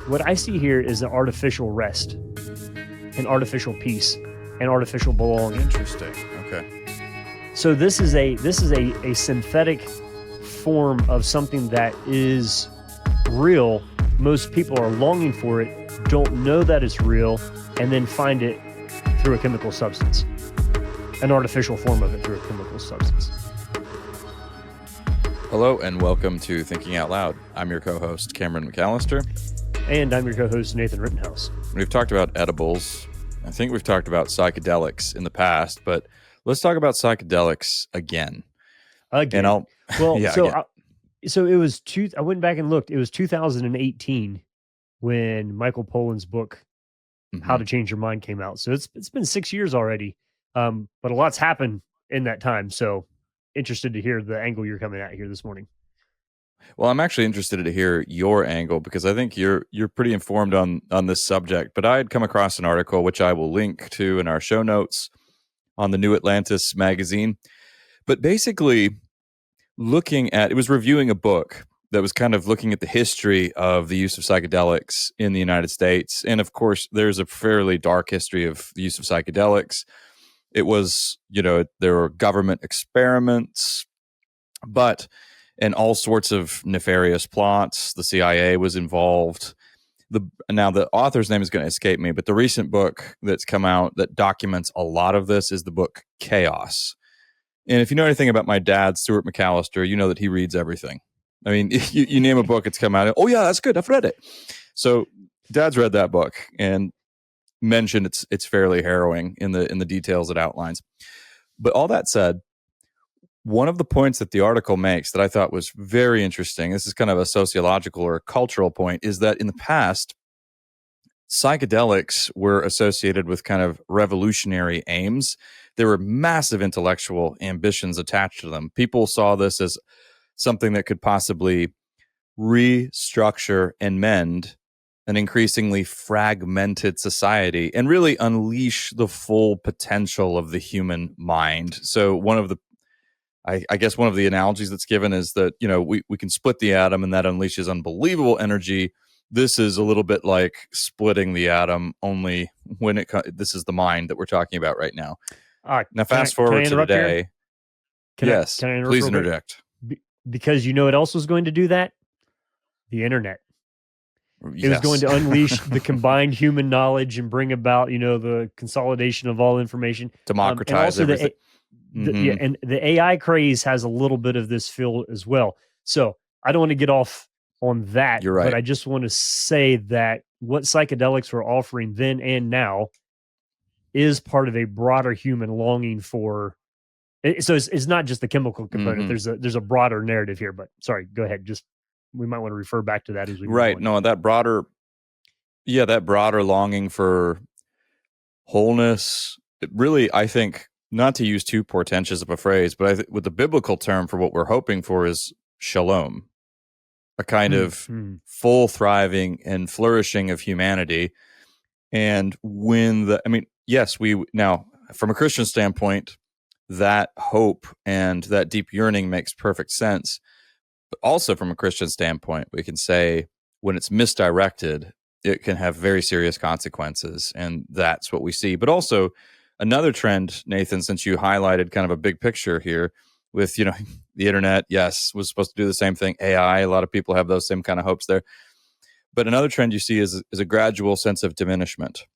What I see here is an artificial rest, an artificial peace, an artificial belonging. Interesting. Okay. So this is a synthetic form of something that is real. Most people are longing for it, don't know that it's real, and then find it through a chemical substance. An artificial form of it through a chemical substance. Hello and welcome to Thinking Out Loud. I'm your co-host, Cameron McAllister. And I'm your co-host, Nathan Rittenhouse. We've talked about edibles. I think we've talked about psychedelics in the past, but let's talk about psychedelics again. Again. And So it was I went back and looked. It was 2018 when Michael Pollan's book, How to Change Your Mind, came out. So it's been 6 years already. But a lot's happened in that time. So interested to hear the angle you're coming at here this morning. Well, I'm actually interested to hear your angle because I think you're pretty informed on this subject. But I had come across an article, which I will link to in our show notes, on the new Atlantis Magazine. But basically, it was reviewing a book that was kind of looking at the history of the use of psychedelics in the United States. And of course, there's a fairly dark history of the use of psychedelics. It was, there were government experiments, and all sorts of nefarious plots. The CIA was involved. Now, the author's name is going to escape me, but the recent book that's come out that documents a lot of this is the book Chaos. And if you know anything about my dad, Stuart McAllister, you know that he reads everything. I mean, you name a book, it's come out. Oh, yeah, that's good. I've read it. So Dad's read that book and mentioned it's fairly harrowing in the details it outlines. But all that said, one of the points that the article makes that I thought was very interesting, this is kind of a sociological or a cultural point, is that in the past, psychedelics were associated with kind of revolutionary aims. There were massive intellectual ambitions attached to them. People saw this as something that could possibly restructure and mend an increasingly fragmented society and really unleash the full potential of the human mind. So I guess one of the analogies that's given is that, we can split the atom and that unleashes unbelievable energy. This is a little bit like splitting the atom, only when this is the mind that we're talking about right now. Now, fast forward to today. Yes, please interject. Because you know what else was going to do that? The internet. Yes. It was going to unleash the combined human knowledge and bring about, the consolidation of all information. Democratize everything. And the AI craze has a little bit of this feel as well. So I don't want to get off on that. You're right. But I just want to say that what psychedelics were offering then and now is part of a broader human longing for. So it's not just the chemical component. There's a broader narrative here. But sorry, go ahead. We might want to refer back to that as we move on. No, that broader longing for wholeness. It really, I think, not to use too portentous of a phrase, but with the biblical term for what we're hoping for is shalom, a kind of full thriving and flourishing of humanity. And yes, now from a Christian standpoint, that hope and that deep yearning makes perfect sense. But also from a Christian standpoint, we can say when it's misdirected, it can have very serious consequences. And that's what we see. But also another trend, Nathan, since you highlighted kind of a big picture here with, the internet, yes, was supposed to do the same thing. AI, a lot of people have those same kind of hopes there. But another trend you see is a gradual sense of diminishment.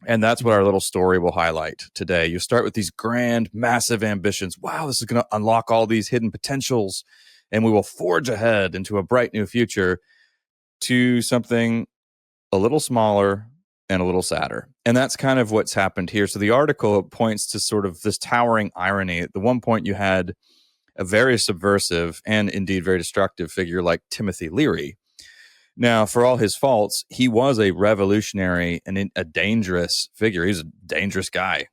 And that's what our little story will highlight today. You start with these grand, massive ambitions. Wow, this is going to unlock all these hidden potentials, and we will forge ahead into a bright new future, to something a little smaller and a little sadder. And that's kind of what's happened here. So the article points to sort of this towering irony. At the one point, you had a very subversive and indeed very destructive figure like Timothy Leary. Now, for all his faults, he was a revolutionary and a dangerous figure. He's a dangerous guy.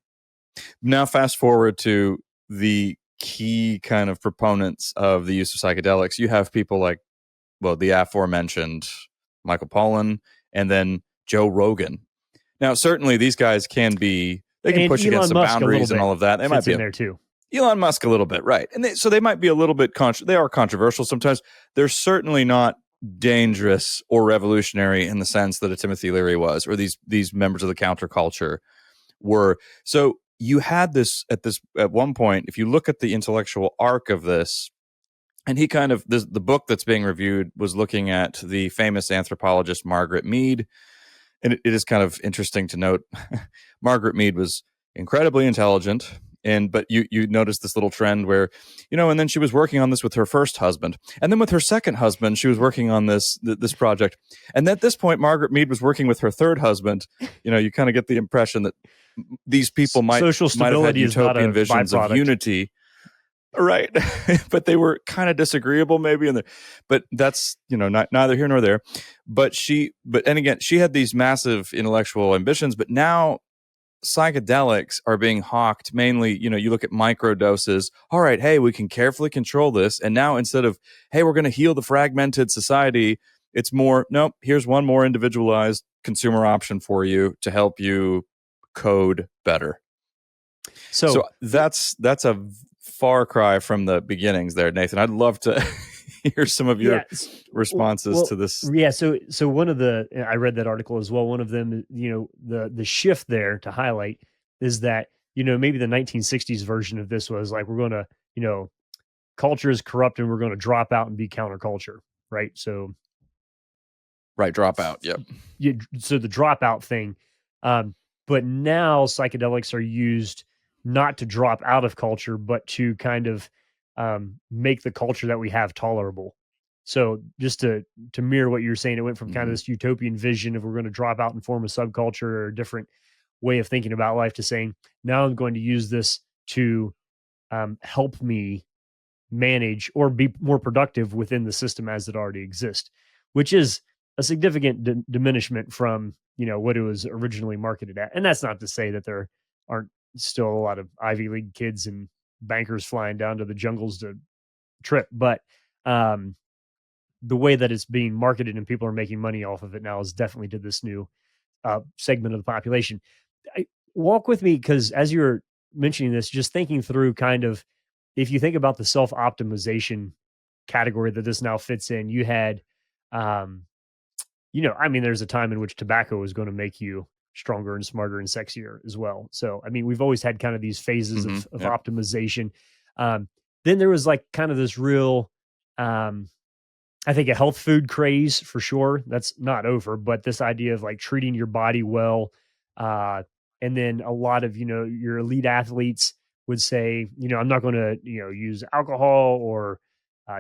Now, fast forward to the key kind of proponents of the use of psychedelics. You have people like, the aforementioned Michael Pollan, and then Joe Rogen. Now, certainly these guys they can push Elon against the Musk boundaries and all of that. They might be in there too. Elon Musk a little bit, right? And so they might be a little bit they are controversial sometimes. They're certainly not dangerous or revolutionary in the sense that a Timothy Leary was, or these members of the counterculture were. So you had this at one point, if you look at the intellectual arc of this, and he kind of the book that's being reviewed was looking at the famous anthropologist Margaret Mead. And it is kind of interesting to note Margaret Mead was incredibly intelligent. But you notice this little trend where, and then she was working on this with her first husband. And then with her second husband, she was working on this project. And at this point, Margaret Mead was working with her third husband. You kind of get the impression that these people might have had utopian visions of unity. Right. But they were kind of disagreeable maybe. But that's, neither here nor there. But she had these massive intellectual ambitions, but now psychedelics are being hawked mainly, you look at micro doses. All right, hey, we can carefully control this. And now instead of, hey, we're going to heal the fragmented society, it's more, nope, here's one more individualized consumer option for you to help you code better. So that's a far cry from the beginnings there, Nathan. I'd love to hear some of your responses to this. Yeah. So one of I read that article as well. One of them, the shift there to highlight is that, maybe the 1960s version of this was like, we're going to, culture is corrupt and we're going to drop out and be counterculture. Right. So. Right. Drop out. Yep. So the dropout thing. But now psychedelics are used not to drop out of culture, but to kind of make the culture that we have tolerable. So just to mirror what you're saying, it went from kind of this utopian vision of we're going to drop out and form a subculture or a different way of thinking about life to saying, now I'm going to use this to help me manage or be more productive within the system as it already exists, which is a significant diminishment from, what it was originally marketed at. And that's not to say that there aren't still a lot of Ivy League kids and bankers flying down to the jungles to trip, but the way that it's being marketed and people are making money off of it now is definitely to this new segment of the population. Walk with me, because as you're mentioning this, just thinking through kind of, if you think about the self-optimization category that this now fits in, you had, there's a time in which tobacco was going to make you stronger and smarter and sexier as well. So, we've always had kind of these phases of optimization. Then there was like kind of this real, I think a health food craze for sure. That's not over, but this idea of like treating your body well. And then a lot of, your elite athletes would say, I'm not going to, use alcohol or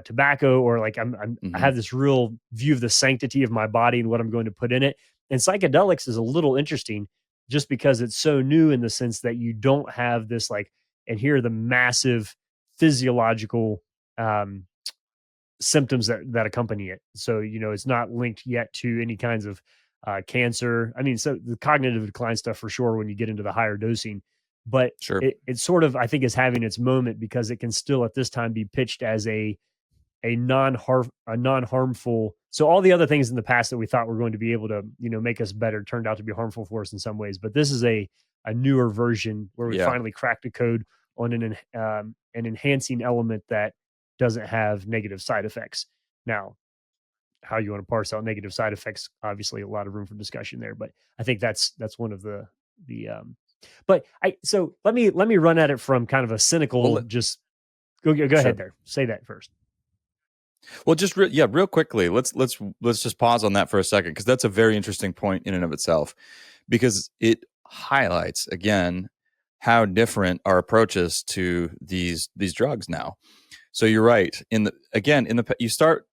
tobacco, or like I have this real view of the sanctity of my body and what I'm going to put in it. And psychedelics is a little interesting just because it's so new in the sense that you don't have this like, and here are the massive physiological symptoms that accompany it. So, it's not linked yet to any kinds of cancer. So the cognitive decline stuff for sure when you get into the higher dosing, but sure. It sort of, I think, is having its moment because it can still at this time be pitched as a non-harmful. So all the other things in the past that we thought were going to be able to, make us better turned out to be harmful for us in some ways. But this is a newer version where we finally cracked a code on an enhancing element that doesn't have negative side effects. Now, how you want to parse out negative side effects, obviously a lot of room for discussion there, but I think that's one of the but so let me run at it from kind of a cynical, just go ahead there. Say that first. Well, just real quickly, let's just pause on that for a second, because that's a very interesting point in and of itself, because it highlights again how different our approaches to these drugs now. So you're right. You start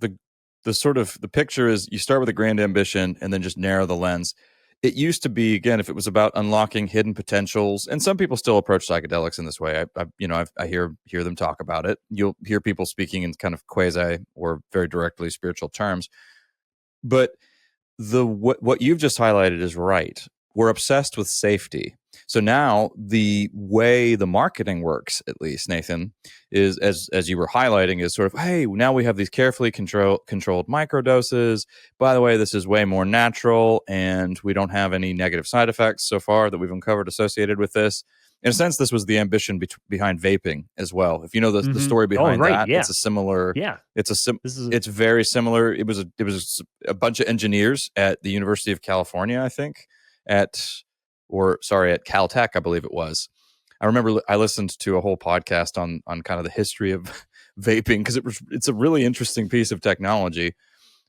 the picture is you start with a grand ambition and then just narrow the lens. It used to be, again, if it was about unlocking hidden potentials, and some people still approach psychedelics in this way. I hear them talk about it. You'll hear people speaking in kind of quasi or very directly spiritual terms. But what you've just highlighted is right. We're obsessed with safety. So now the way the marketing works, at least, Nathan, is as you were highlighting, is sort of, hey, now we have these carefully controlled microdoses. By the way, this is way more natural, and we don't have any negative side effects so far that we've uncovered associated with this. In a sense, this was the ambition behind vaping as well. If you know the Mm-hmm. story behind right. that, Yeah. it's a similar. Yeah. It's very similar. It was a bunch of engineers at the University of California, I think, at Caltech, I believe it was. I remember I listened to a whole podcast on kind of the history of vaping because it's a really interesting piece of technology.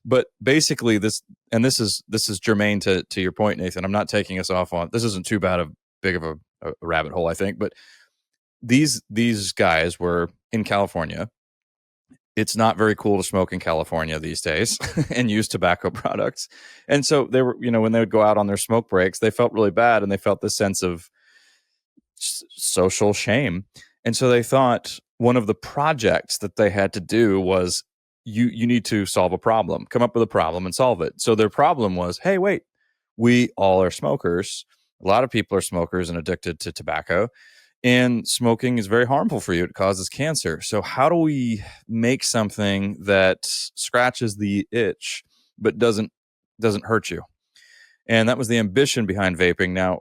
But basically, this is germane to your point, Nathan. I'm not taking us off on this. Isn't too big of a rabbit hole, I think. But these guys were in California. It's not very cool to smoke in California these days and use tobacco products. And so they were, when they would go out on their smoke breaks, they felt really bad and they felt this sense of social shame. And so they thought one of the projects that they had to do was you need to solve a problem, come up with a problem and solve it. So their problem was, hey, wait, we all are smokers. A lot of people are smokers and addicted to tobacco. And smoking is very harmful for you. It causes cancer. So how do we make something that scratches the itch but doesn't hurt you? And that was the ambition behind vaping. Now,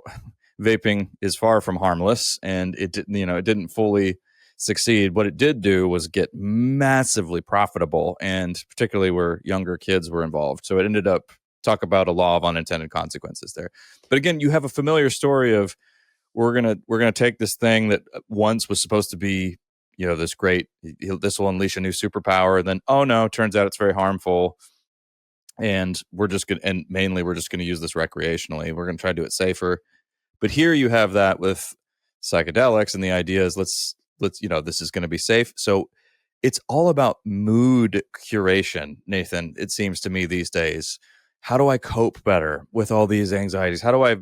vaping is far from harmless, and it didn't fully succeed. What it did do was get massively profitable, and particularly where younger kids were involved. So it ended up, talk about a law of unintended consequences there. But again, you have a familiar story of we're gonna take this thing that once was supposed to be this great, this will unleash a new superpower, and then oh no, turns out it's very harmful, and we're just gonna use this recreationally. We're gonna try to do it safer. But here you have that with psychedelics, and the idea is let's this is going to be safe. So it's all about mood curation, Nathan. It seems to me these days. How do I cope better with all these anxieties? How do I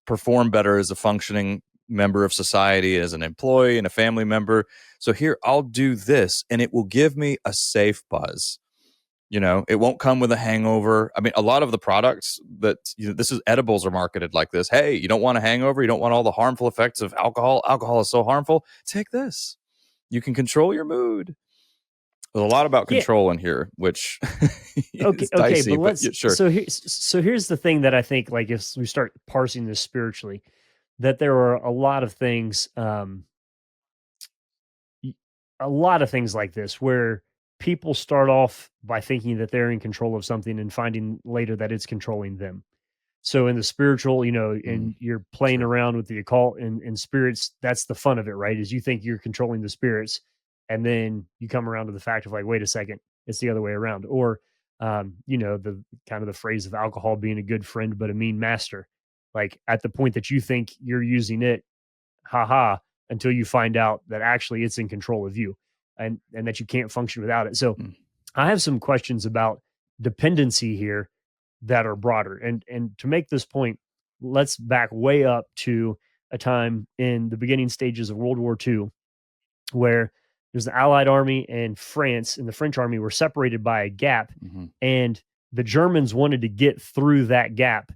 perform better as a functioning member of society, as an employee and a family member? So here, I'll do this, and it will give me a safe buzz. It won't come with a hangover. I mean, a lot of the products that edibles are marketed like this. Hey, you don't want a hangover. You don't want all the harmful effects of alcohol. Alcohol is so harmful. Take this. You can control your mood. There's a lot about control in here, which is dicey, but let's sure. So here's the thing that I think, like, if we start parsing this spiritually, that there are a lot of things, like this where people start off by thinking that they're in control of something and finding later that it's controlling them. So in the spiritual, and you're playing around with the occult and spirits, that's the fun of it, right? Is you think you're controlling the spirits, and then you come around to the fact of like, wait a second, it's the other way around. Or, the kind of the phrase of alcohol being a good friend, but a mean master. Like at the point that you think you're using it, until you find out that actually it's in control of you and that you can't function without it. So I have some questions about dependency here that are broader. And to make this point, let's back way up to a time in the beginning stages of World War II, where there's the Allied army and France and the French army were separated by a gap. And the Germans wanted to get through that gap.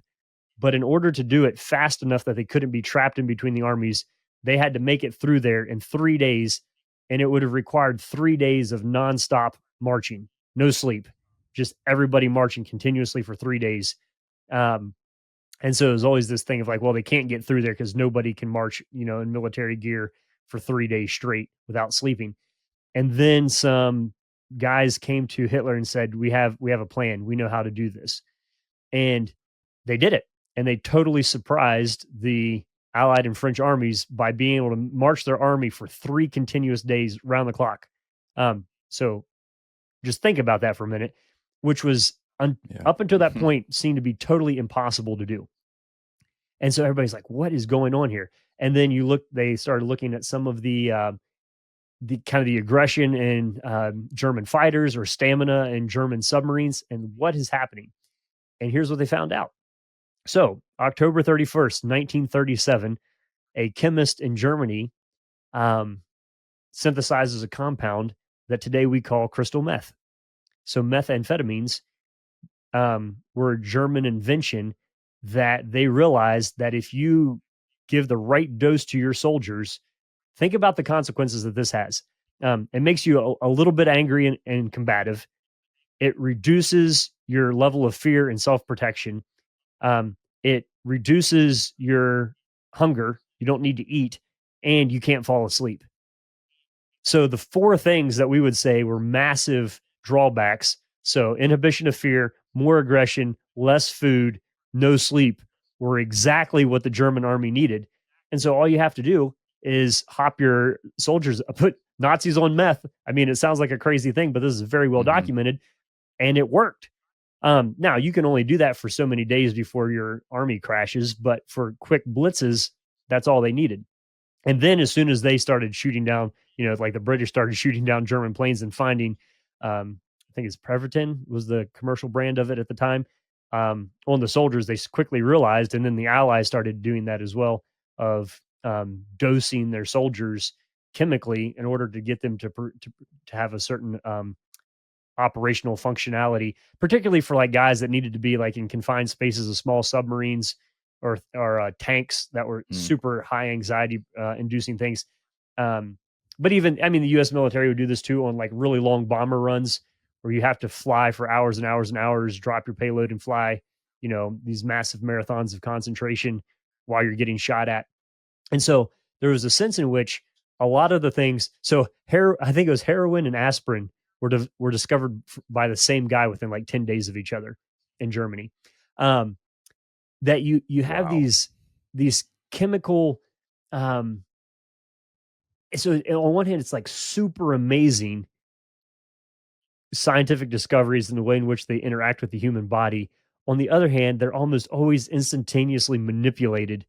But in order to do it fast enough that they couldn't be trapped in between the armies, they had to make it through there in 3 days. And it would have required 3 days of nonstop marching, no sleep, just everybody marching continuously for 3 days. And so there's always this thing of like, well, they can't get through there because nobody can march, in military gear for 3 days straight without sleeping. And then some guys came to Hitler and said, we have a plan. We know how to do this. And they did it. And they totally surprised the Allied and French armies by being able to march their army for 3 continuous days round the clock. So just think about that for a minute, which was up until that point seemed to be totally impossible to do. And so everybody's like, what is going on here? And then they started looking at some of the kind of the aggression in German fighters or stamina in German submarines and what is happening. And here's what they found out. So October 31st, 1937, a chemist in Germany synthesizes a compound that today we call crystal meth. So methamphetamines were a German invention that they realized that if you give the right dose to your soldiers, think about the consequences that this has. It makes you a little bit angry and combative. It reduces your level of fear and self-protection. It reduces your hunger. You don't need to eat. and you can't fall asleep. So the four things that we would say were massive drawbacks. So inhibition of fear, more aggression, less food, no sleep were exactly what the German army needed. And so all you have to do is hop your soldiers, put Nazis on meth. I mean, it sounds like a crazy thing, but this is very well documented, and it worked. Now you can only do that for so many days before your army crashes, but for quick blitzes, that's all they needed. And then as soon as they started shooting down, like the British started shooting down German planes and finding, I think it's Preverton was the commercial brand of it at the time, on the soldiers, they quickly realized, and then the Allies started doing that as well, of dosing their soldiers chemically in order to get them to have a certain operational functionality, particularly for like guys that needed to be like in confined spaces of small submarines or tanks that were super high anxiety inducing things. But even, I mean, the U.S. military would do this too on like really long bomber runs where you have to fly for hours and hours and hours, drop your payload and fly, these massive marathons of concentration while you're getting shot at. And so there was a sense in which a lot of the things, so I think it was heroin and aspirin were discovered by the same guy within like 10 days of each other in Germany. That you have these chemical, so on one hand, it's like super amazing scientific discoveries in the way in which they interact with the human body. On the other hand, they're almost always instantaneously manipulated.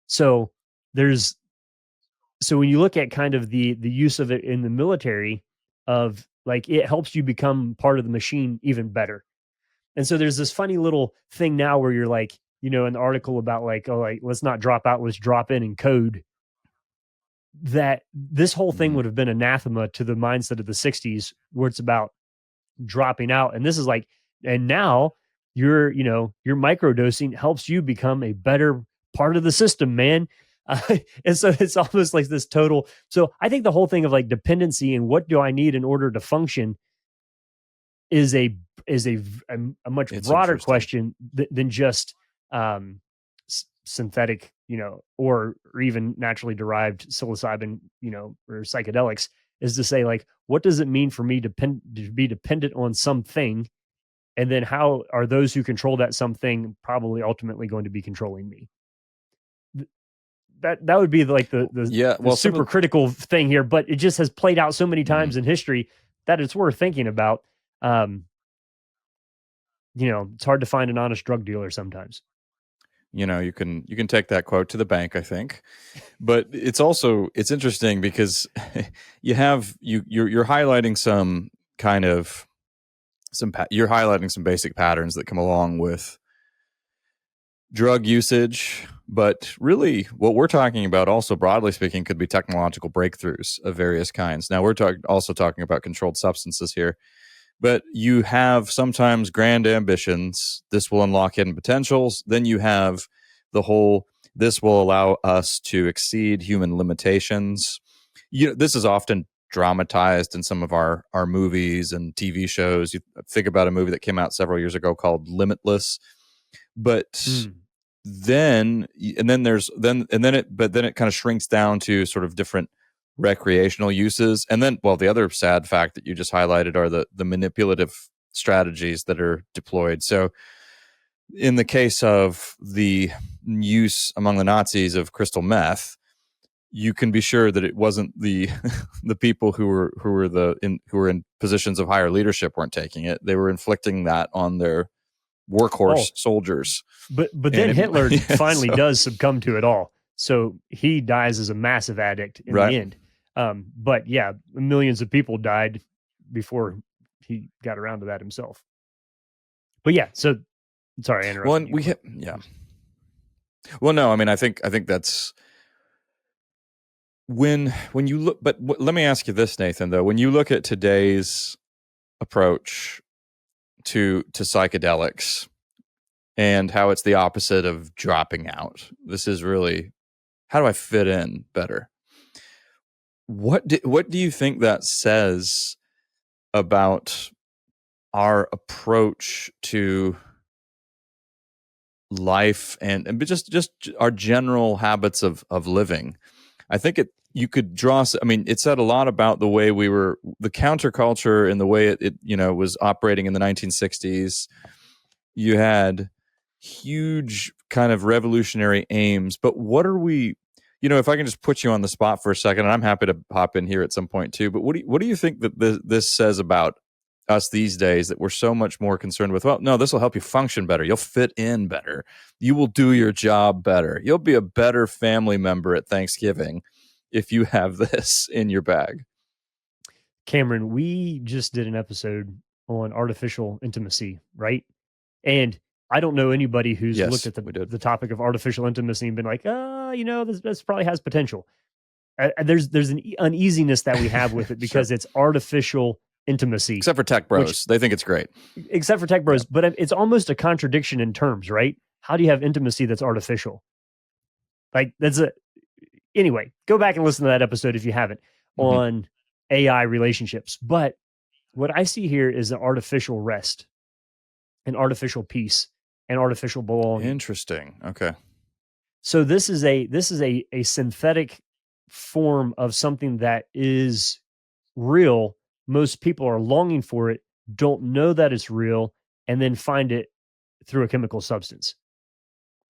So when you look at kind of the use of it in the military, of like, it helps you become part of the machine even better. And so there's this funny little thing now where you're like, an article about like, oh, like, let's not drop out, let's drop in and code. That this whole thing would have been anathema to the mindset of the 60s, where it's about dropping out. And this is like, and now your microdosing helps you become a better part of the system, man. And so it's almost like this total. So I think the whole thing of like dependency and what do I need in order to function is a much broader question than just synthetic, or even naturally derived psilocybin, or psychedelics, is to say like, what does it mean for me to be dependent on something? And then how are those who control that something probably ultimately going to be controlling me? That would be like the super critical thing here, but it just has played out so many times in history that it's worth thinking about. It's hard to find an honest drug dealer sometimes. You can take that quote to the bank, I think. But it's interesting because you're highlighting some basic patterns that come along with drug usage, but really what we're talking about, also broadly speaking, could be technological breakthroughs of various kinds. Now we're also talking about controlled substances here, but you have sometimes grand ambitions. This will unlock hidden potentials. Then you have this will allow us to exceed human limitations. This is often dramatized in some of our movies and TV shows. You think about a movie that came out several years ago called Limitless, but then it kind of shrinks down to sort of different recreational uses. And then, well, the other sad fact that you just highlighted are the manipulative strategies that are deployed. So in the case of the use among the Nazis of crystal meth, you can be sure that it wasn't the people who were in positions of higher leadership weren't taking it. They were inflicting that on their workhorse soldiers. But then Hitler finally does succumb to it all. So he dies as a massive addict in the end. But yeah, millions of people died before he got around to that himself. But yeah, so sorry, I interrupted you. Well, no, I mean, I think that's when you look. But let me ask you this, Nathan. Though, when you look at today's approach to psychedelics and how it's the opposite of dropping out, this is really, how do I fit in better? What do you think that says about our approach to life and just our general habits of living? I think you could draw. I mean, it said a lot about the way the counterculture and the way it was operating in the 1960s. You had huge kind of revolutionary aims, but what are we? If I can just put you on the spot for a second, and I'm happy to hop in here at some point too. But what do you think that this says about us these days, that we're so much more concerned with? Well, no, this will help you function better. You'll fit in better. You will do your job better. You'll be a better family member at Thanksgiving if you have this in your bag. Cameron, we just did an episode on artificial intimacy, right? And I don't know anybody who's looked at the topic of artificial intimacy and been like, this probably has potential. There's an uneasiness that we have with it because it's artificial intimacy. Except for tech bros. They think it's great. Except for tech bros. Yeah. But it's almost a contradiction in terms, right? How do you have intimacy that's artificial? Like, anyway, go back and listen to that episode if you haven't, on AI relationships. But what I see here is an artificial rest, an artificial peace, and artificial belonging. Interesting. Okay. So this is a synthetic form of something that is real. Most people are longing for it, don't know that it's real, and then find it through a chemical substance,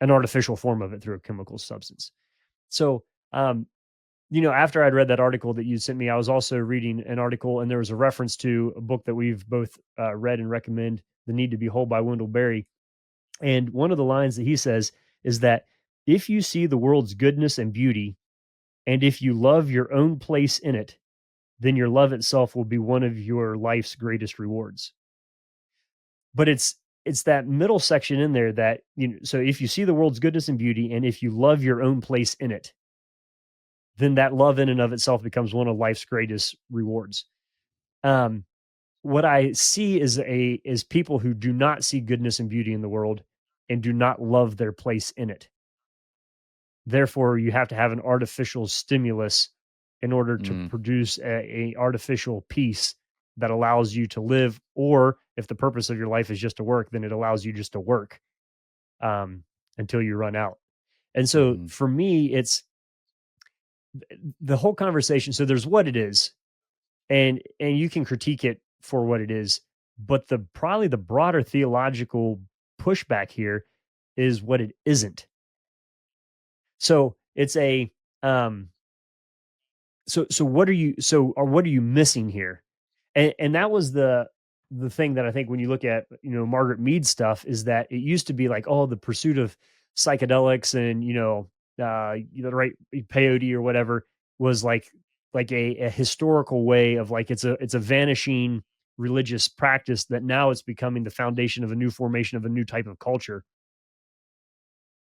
an artificial form of it through a chemical substance. So, after I'd read that article that you sent me, I was also reading an article, and there was a reference to a book that we've both read and recommend, The Need to Be Whole by Wendell Berry. And one of the lines that he says is that if you see the world's goodness and beauty, and if you love your own place in it, then your love itself will be one of your life's greatest rewards. But it's that middle section in there that, so if you see the world's goodness and beauty, and if you love your own place in it, then that love in and of itself becomes one of life's greatest rewards. What I see is people who do not see goodness and beauty in the world and do not love their place in it. Therefore, you have to have an artificial stimulus in order to produce a artificial peace that allows you to live. Or if the purpose of your life is just to work, then it allows you just to work until you run out. And so for me, it's the whole conversation. So there's what it is, and you can critique it for what it is, but probably the broader theological pushback here is what it isn't. So it's a so what are you missing here? And that was the thing that I think when you look at Margaret Mead's stuff, is that it used to be like, oh, the pursuit of psychedelics and the right peyote or whatever was like a historical way of like it's a vanishing religious practice that now it's becoming the foundation of a new formation of a new type of culture.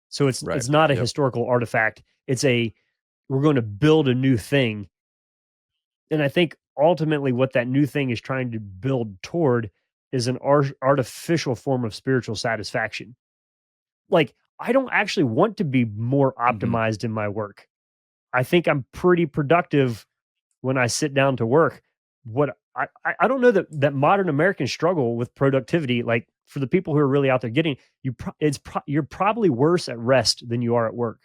So it's not a historical artifact. We're going to build a new thing. And I think ultimately what that new thing is trying to build toward is an artificial form of spiritual satisfaction. Like, I don't actually want to be more optimized in my work. I think I'm pretty productive when I sit down to work. What I don't know that modern Americans struggle with productivity. Like, for the people who are really out there getting, you're probably worse at rest than you are at work.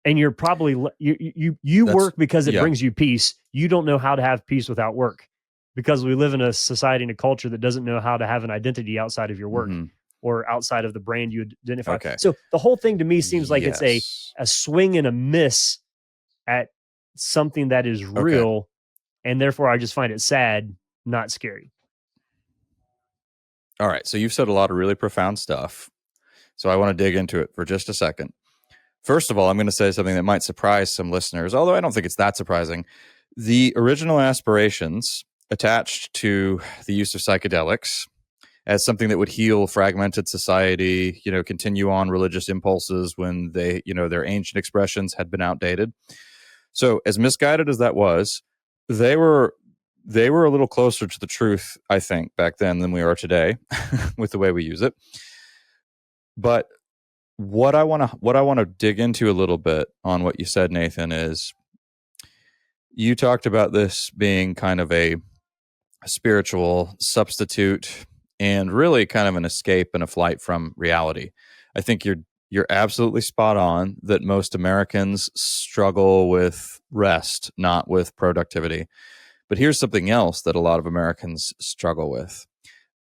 And you're probably you work because it brings you peace. You don't know how to have peace without work, because we live in a society and a culture that doesn't know how to have an identity outside of your work or outside of the brand you identify. Okay. So the whole thing to me seems like it's a swing and a miss at something that is real, and therefore I just find it sad, not scary. All right. So you've said a lot of really profound stuff. So I want to dig into it for just a second. First of all, I'm going to say something that might surprise some listeners, although I don't think it's that surprising. The original aspirations attached to the use of psychedelics as something that would heal fragmented society, continue on religious impulses when they, their ancient expressions had been outdated. So as misguided as that was, they were a little closer to the truth, I think, back then than we are today with the way we use it. But what I want to dig into a little bit on what you said, Nathan, is you talked about this being kind of a spiritual substitute and really kind of an escape and a flight from reality. I think You're absolutely spot on that most Americans struggle with rest, not with productivity. But here's something else that a lot of Americans struggle with.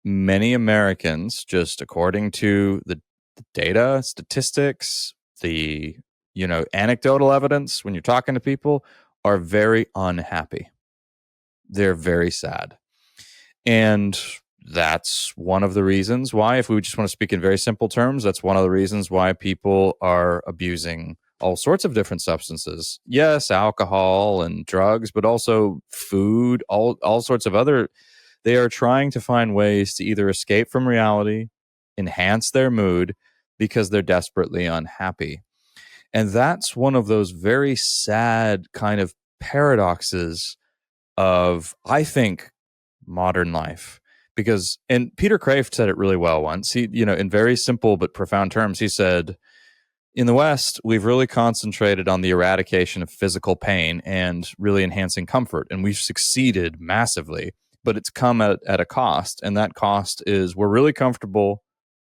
Many Americans, just according to the data, statistics, the anecdotal evidence, when you're talking to people, are very unhappy. They're very sad. And that's one of the reasons why, if we just want to speak in very simple terms, that's one of the reasons why people are abusing all sorts of different substances. Yes, alcohol and drugs, but also food, all sorts of other. They are trying to find ways to either escape from reality, enhance their mood, because they're desperately unhappy. And that's one of those very sad kind of paradoxes of, I think, modern life. Because, and Peter Kraft said it really well once. He, in very simple but profound terms, he said, in the West, we've really concentrated on the eradication of physical pain and really enhancing comfort. And we've succeeded massively, but it's come at a cost. And that cost is we're really comfortable.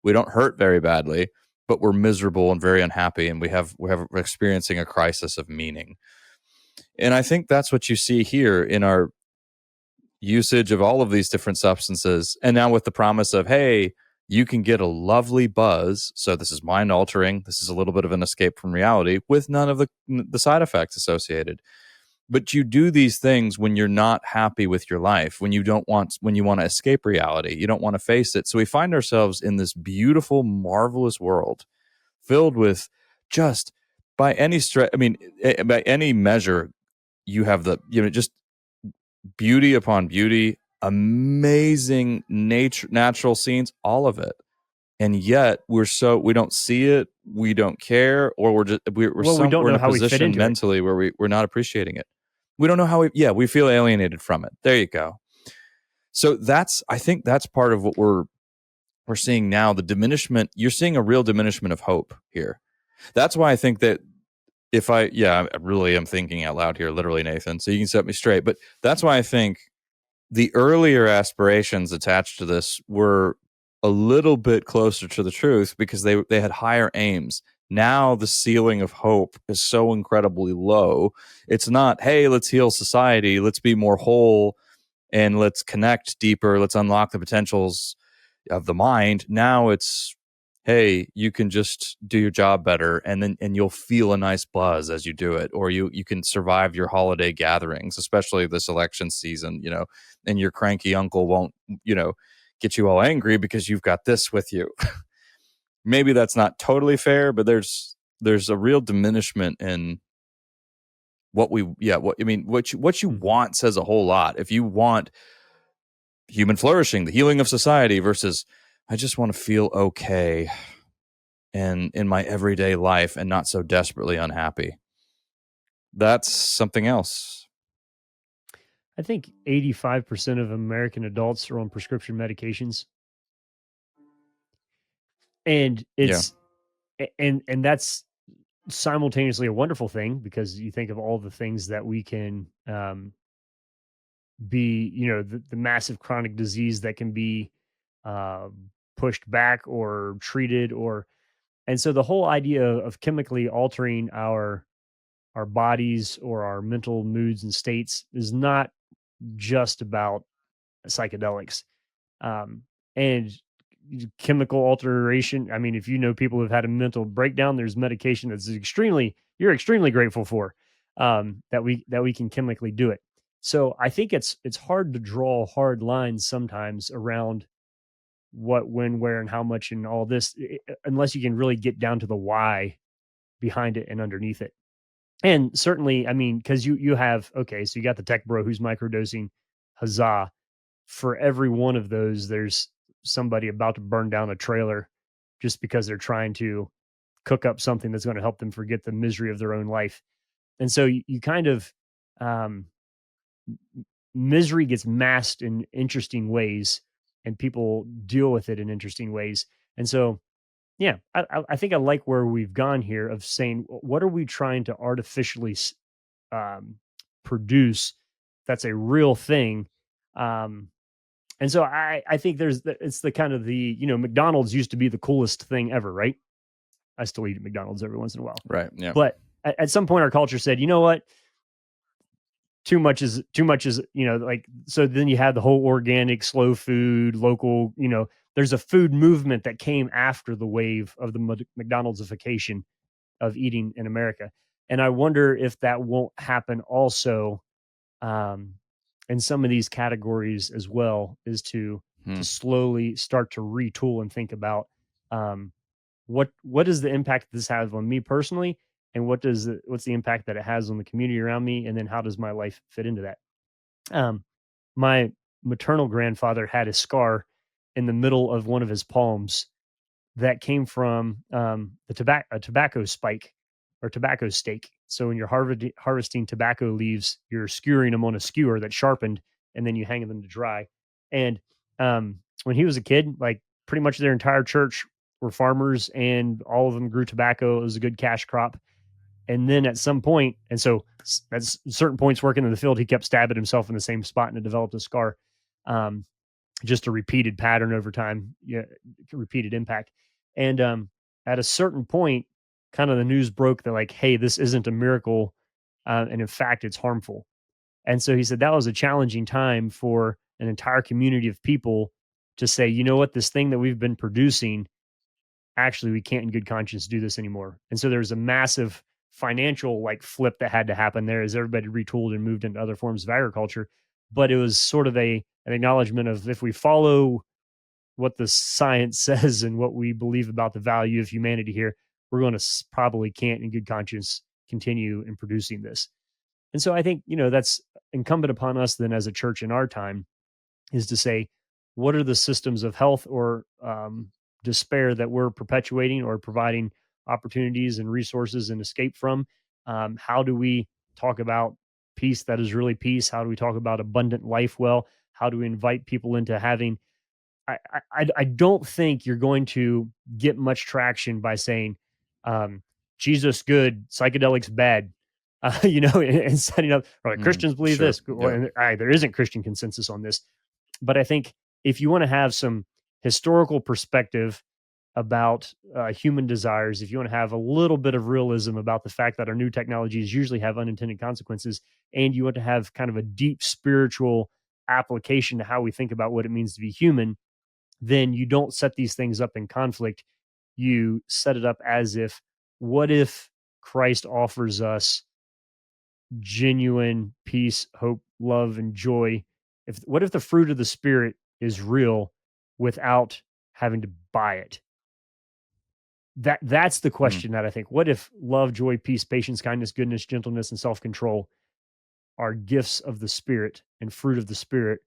We don't hurt very badly, but we're miserable and very unhappy. And we're experiencing a crisis of meaning. And I think that's what you see here in our usage of all of these different substances. And now with the promise of, hey, you can get a lovely buzz. So this is mind altering. This is a little bit of an escape from reality with none of the side effects associated. But you do these things when you're not happy with your life, when you want to escape reality, you don't want to face it. So we find ourselves in this beautiful, marvelous world filled with just by any by any measure, you have just beauty upon beauty, amazing natural scenes, all of it. And yet we don't see it, we don't care, or we're in a position mentally where we're not appreciating it. We don't know how we feel alienated from it. There you go. So I think that's part of what we're seeing now. The diminishment, you're seeing a real diminishment of hope here. That's why I think that I really am thinking out loud here, literally, Nathan, so you can set me straight. But that's why I think the earlier aspirations attached to this were a little bit closer to the truth because they had higher aims. Now the ceiling of hope is so incredibly low. It's not, hey, let's heal society, let's be more whole, and let's connect deeper, let's unlock the potentials of the mind. Now it's, hey, you can just do your job better, and you'll feel a nice buzz as you do it, or you can survive your holiday gatherings, especially this election season, and your cranky uncle won't, get you all angry because you've got this with you. Maybe that's not totally fair, but there's a real diminishment in what you want says a whole lot. If you want human flourishing, the healing of society, versus I just want to feel okay and in my everyday life and not so desperately unhappy. That's something else. I think 85% of American adults are on prescription medications. And it's and that's simultaneously a wonderful thing, because you think of all the things that we can be, the massive chronic disease that can be uh, pushed back or treated, and so the whole idea of chemically altering our bodies or our mental moods and states is not just about psychedelics. And chemical alteration, I mean, if people who've had a mental breakdown, there's medication that's you're extremely grateful for, that we can chemically do it. So I think it's hard to draw hard lines sometimes around what, when, where, and how much, and all this, unless you can really get down to the why behind it and underneath it. And certainly, I mean, because you have, okay, so you got the tech bro who's microdosing, huzzah. For every one of those, there's somebody about to burn down a trailer just because they're trying to cook up something that's going to help them forget the misery of their own life. And so you kind of, misery gets masked in interesting ways, and people deal with it in interesting ways. And so, yeah, I think I like where we've gone here of saying, what are we trying to artificially produce that's a real thing? And so I think it's the kind of McDonald's used to be the coolest thing ever, right? I still eat at McDonald's every once in a while. Right. Yeah. But at some point, our culture said, you know what? Too much is, like, so then you have the whole organic, slow food, local, there's a food movement that came after the wave of the McDonald'sification of eating in America. And I wonder if that won't happen also in some of these categories as well, is to slowly start to retool and think about what is the impact this has on me personally, and what's the impact that it has on the community around me, and then how does my life fit into that? My maternal grandfather had a scar in the middle of one of his palms that came from a tobacco spike or tobacco stake. So when you're harvesting tobacco leaves, you're skewering them on a skewer that's sharpened, and then you hang them to dry. And when he was a kid, like pretty much their entire church were farmers, and all of them grew tobacco. It was a good cash crop. And then at some point, and so at certain points working in the field, he kept stabbing himself in the same spot, and it developed a scar. Just a repeated pattern over time, repeated impact. And at a certain point, kind of the news broke that like, hey, this isn't a miracle, and in fact, it's harmful. And so he said that was a challenging time for an entire community of people to say, you know what, this thing that we've been producing, actually, we can't in good conscience do this anymore. And so there's a massive financial like flip that had to happen there as everybody retooled and moved into other forms of agriculture. But it was sort of an acknowledgement of, if we follow what the science says and what we believe about the value of humanity here, we're going to probably can't in good conscience continue in producing this. And so I think, that's incumbent upon us then as a church in our time, is to say, what are the systems of health or despair that we're perpetuating or providing opportunities and resources and escape from? How do we talk about peace that is really peace? How do we talk about abundant life well? How do we invite people into having... I don't think you're going to get much traction by saying, Jesus good, psychedelics bad, and setting up, or like Christians believe sure. this. Well, there isn't Christian consensus on this. But I think if you want to have some historical perspective about human desires, if you want to have a little bit of realism about the fact that our new technologies usually have unintended consequences, and you want to have kind of a deep spiritual application to how we think about what it means to be human, then you don't set these things up in conflict. You set it up as if, what if Christ offers us genuine peace, hope, love, and joy? What if the fruit of the Spirit is real without having to buy it? That's the question that I think. What if love, joy, peace, patience, kindness, goodness, gentleness, and self-control are gifts of the Spirit and fruit of the Spirit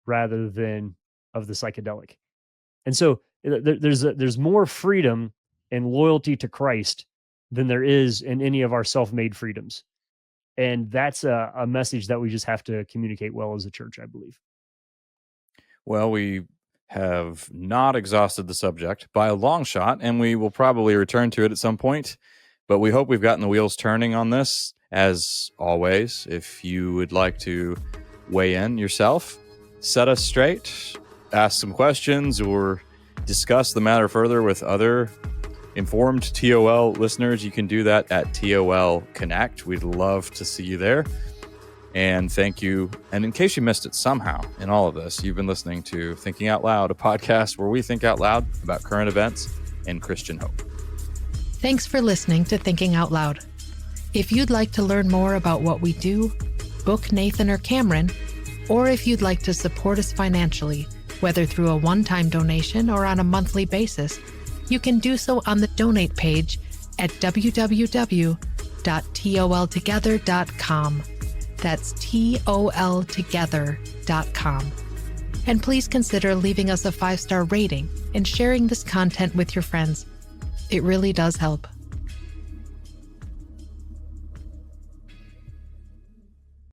rather than of the psychedelic? And so there's more freedom and loyalty to Christ than there is in any of our self-made freedoms. And that's a message that we just have to communicate well as a church, I believe. Well, we have not exhausted the subject by a long shot, and we will probably return to it at some point. But we hope we've gotten the wheels turning on this. As always, if you would like to weigh in yourself, set us straight, ask some questions, or discuss the matter further with other informed TOL listeners, you can do that at TOL Connect. We'd love to see you there. And thank you. And in case you missed it somehow in all of this, you've been listening to Thinking Out Loud, a podcast where we think out loud about current events and Christian hope. Thanks for listening to Thinking Out Loud. If you'd like to learn more about what we do, book Nathan or Cameron, or if you'd like to support us financially, whether through a one-time donation or on a monthly basis, you can do so on the donate page at www.toltogether.com. That's toltogether.com. And please consider leaving us a 5-star rating and sharing this content with your friends. It really does help.